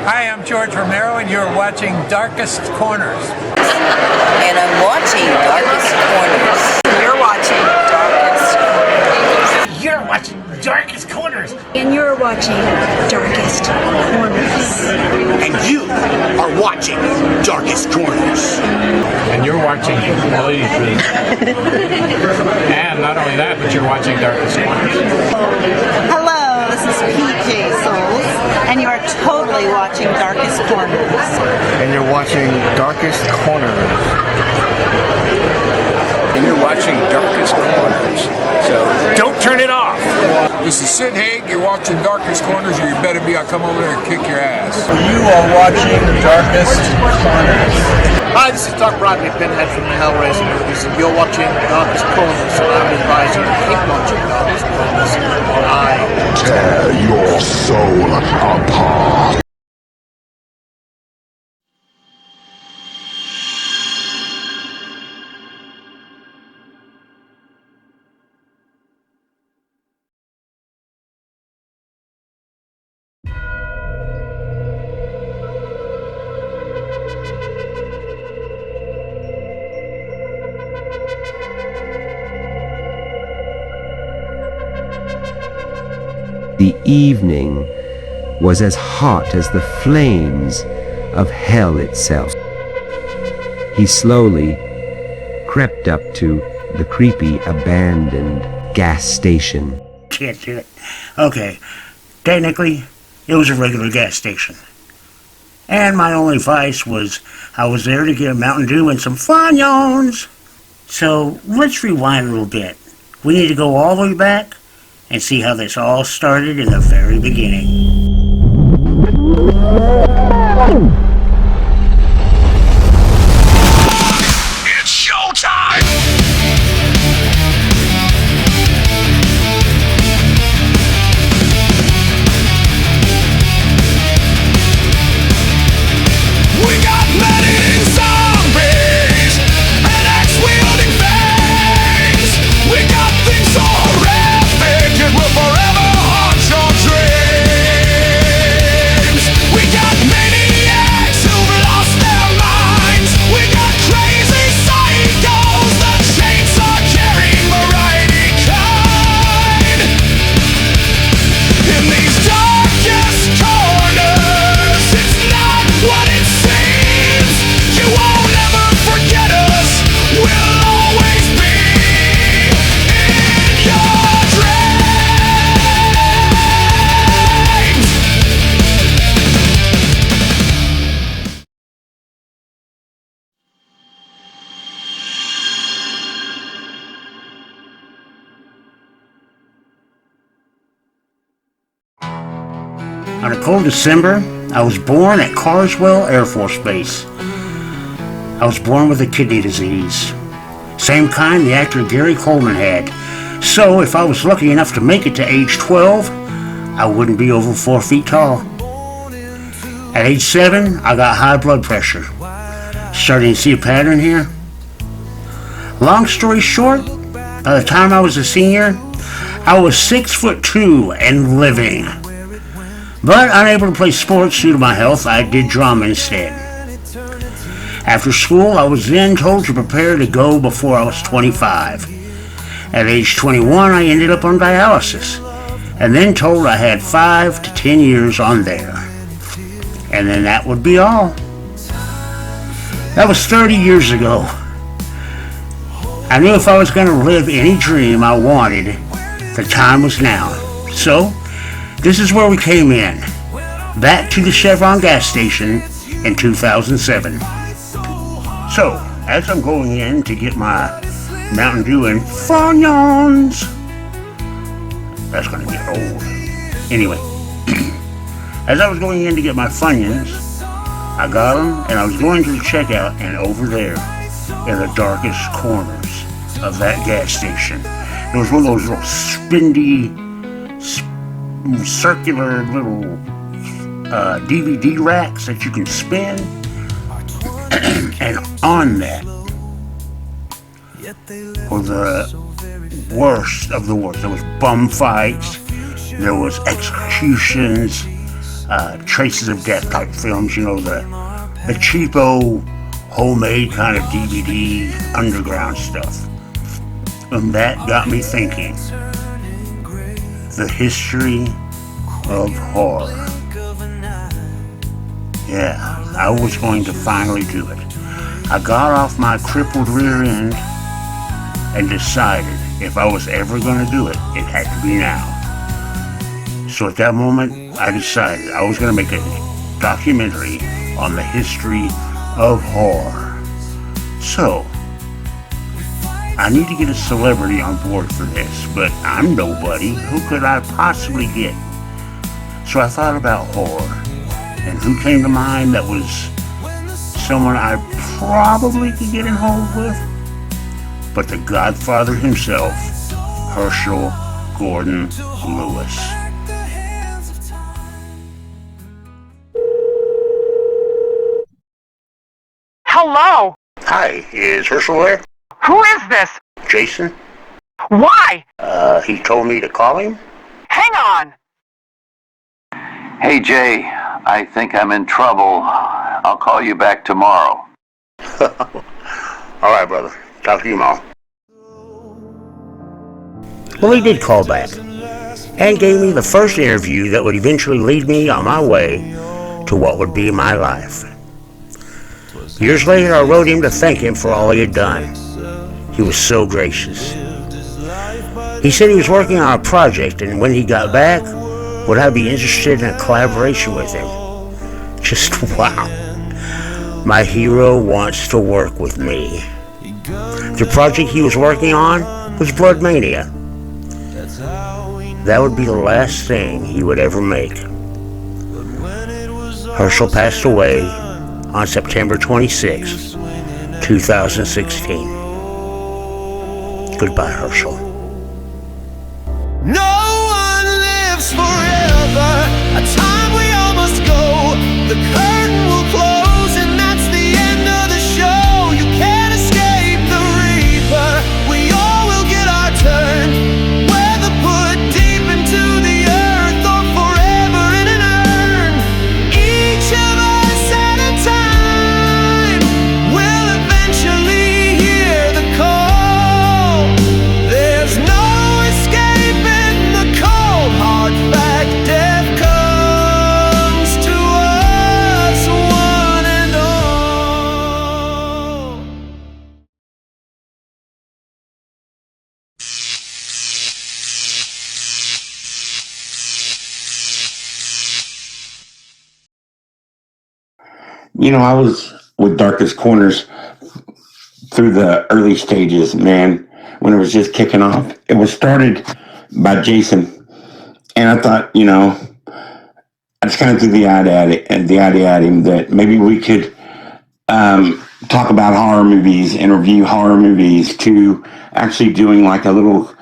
Hi, I'm George Romero, and you're watching Darkest Corners. And I'm watching Darkest Corners. You're watching Darkest Corners. You're watching Darkest Corners. And you're watching Darkest Corners. And you are watching Darkest Corners. And you're watching Lady Please. And not only that, but you're watching Darkest Corners. Hello, this is PJ Souls, and you are totally watching Darkest Corners. And you're watching Darkest Corners. And you're watching Darkest Corners. So don't turn it off. This is Sid Haig. You're watching Darkest Corners, or you better be. I'll come over there and kick your ass. You are watching Darkest Corners. Hi, this is Doc Bradley, Pinhead from the Hellraiser movies, and you're watching Darkest Corners, so I'm advising you to keep watching Darkest Corners. I tear your soul apart. The evening was as hot as the flames of hell itself. He slowly crept up to the creepy abandoned gas station. Can't do it. Okay, technically, it was a regular gas station. And my only vice was I was there to get a Mountain Dew and some Funyuns. So let's rewind a little bit. We need to go all the way back and see how this all started in the very beginning. It's showtime! We got many zombies and axe-wielding fangs. We got things so horrific it will forever haunt your dreams. We got maniacs who've lost their minds. We got crazy psychos, the chainsaw carrying variety kind. In these darkest corners, it's not what it seems. You won't ever forget us. We'll always be in your dreams. On a cold December, I was born at Carswell Air Force Base. I was born with a kidney disease. Same kind the actor Gary Coleman had. So if I was lucky enough to make it to age 12, I wouldn't be over 4 feet tall. At age 7, I got high blood pressure. Starting to see a pattern here? Long story short, by the time I was a senior, I was 6'2" and living. But unable to play sports due to my health, I did drama instead. After school, I was then told to prepare to go before I was 25. At age 21, I ended up on dialysis, and then told I had 5 to 10 years on there. And then that would be all. That was 30 years ago. I knew if I was going to live any dream I wanted, the time was now. So, this is where we came in. Back to the Chevron gas station in 2007. So, as I'm going in to get my Mountain Dew and Funyuns, that's going to get old. Anyway, as I was going in to get my Funyuns, I got them and I was going to the checkout, and over there, in the darkest corners of that gas station, there was one of those little spindy, circular little DVD racks that you can spin. And on that were the worst of the worst. There was bum fights, there was executions, Traces of Death type films, you know, the cheapo, homemade kind of DVD underground stuff. And that got me thinking. The history of horror. Yeah, I was going to finally do it. I got off my crippled rear end and decided if I was ever going to do it, it had to be now. So at that moment, I decided I was going to make a documentary on the history of horror. So, I need to get a celebrity on board for this, but I'm nobody. Who could I possibly get? So I thought about horror, and who came to mind that was someone I probably could get involved with? But the Godfather himself, Herschel Gordon Lewis. Hello? Hi, is Herschel there? Who is this? Jason? Why? He told me to call him. Hang on! Hey, Jay, I think I'm in trouble. I'll call you back tomorrow. All right, brother. Talk to you tomorrow. Well, he did call back and gave me the first interview that would eventually lead me on my way to what would be my life. Years later, I wrote him to thank him for all he had done. He was so gracious. He said he was working on a project, and when he got back, would I be interested in a collaboration with him? Just wow. My hero wants to work with me. The project he was working on was Blood Mania. That would be the last thing he would ever make. Herschel passed away on September 26, 2016. Goodbye, Herschel. No one lives forever. A time we all must go. The curtain will close, and that's the end of the show. You can't escape the reaper. We all will get our turn. Whether put deep into the earth or forever in an urn, each of us at a time will eventually hear the call. There's no escaping the cold hard fact. Death comes to us one and all. You know, I was with Darkest Corners through the early stages, man, when it was just kicking off. It was started by Jason, and I thought, you know, I just kind of threw the idea at him that maybe we could talk about horror movies and review horror movies, to actually doing like a little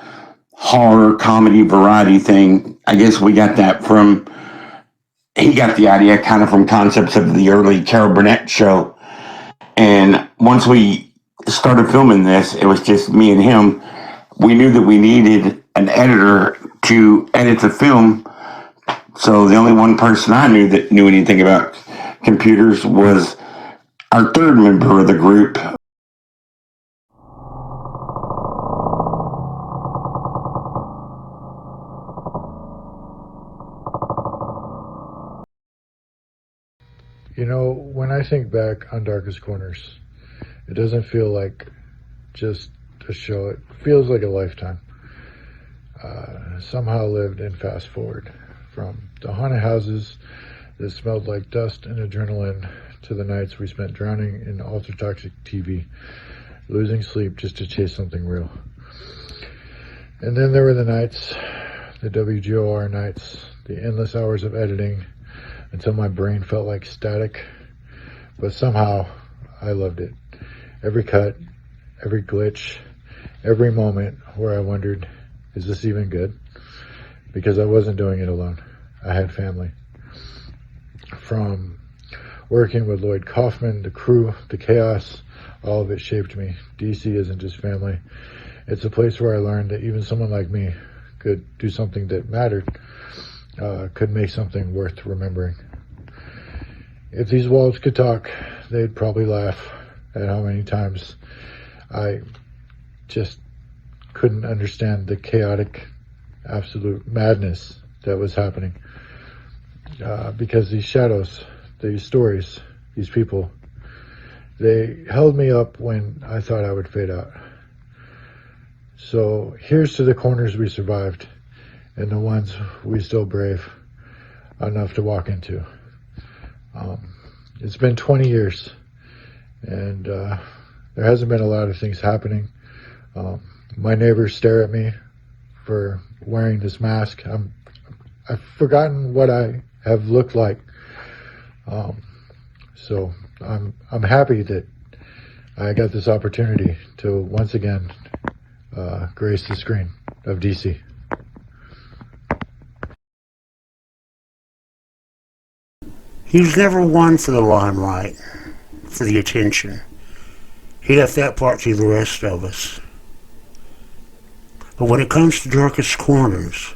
horror comedy variety thing. I guess we got that from, he got the idea kind of from concepts of the early Carol Burnett show. And once we started filming this, it was just me and him. We knew that we needed an editor to edit the film. So the only one person I knew that knew anything about computers was our third member of the group. You know, when I think back on Darkest Corners, it doesn't feel like just a show. It feels like a lifetime. Somehow lived in fast forward. From the haunted houses that smelled like dust and adrenaline, to the nights we spent drowning in ultra-toxic TV, losing sleep just to chase something real. And then there were the nights, the WGOR nights, the endless hours of editing, until my brain felt like static, but somehow I loved it. Every cut, every glitch, every moment where I wondered, is this even good? Because I wasn't doing it alone. I had family. From working with Lloyd Kaufman, the crew, the chaos, all of it shaped me. DC isn't just family. It's a place where I learned that even someone like me could do something that mattered. could make something worth remembering. If these walls could talk, they'd probably laugh at how many times I just couldn't understand the chaotic, absolute madness that was happening. Because these shadows, these stories, these people, they held me up when I thought I would fade out. So here's to the corners we survived and the ones we still brave enough to walk into. It's been 20 years and there hasn't been a lot of things happening. My neighbors stare at me for wearing this mask. I've forgotten what I have looked like. So I'm happy that I got this opportunity to once again grace the screen of DC. He was never one for the limelight, for the attention. He left that part to the rest of us. But when it comes to Darkest Corners,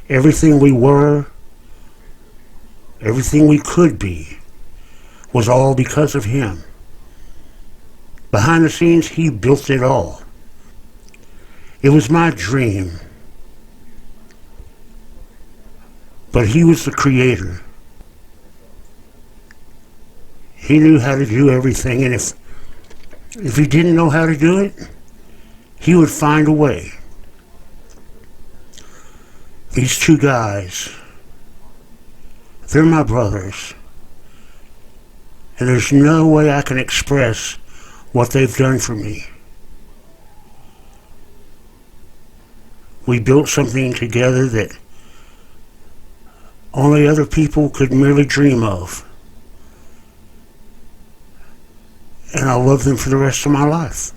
everything we were, everything we could be, was all because of him. Behind the scenes, he built it all. It was my dream. But he was the creator. He knew how to do everything, and if he didn't know how to do it, he would find a way. These two guys, they're my brothers. And there's no way I can express what they've done for me. We built something together that only other people could merely dream of. And I'll love them for the rest of my life.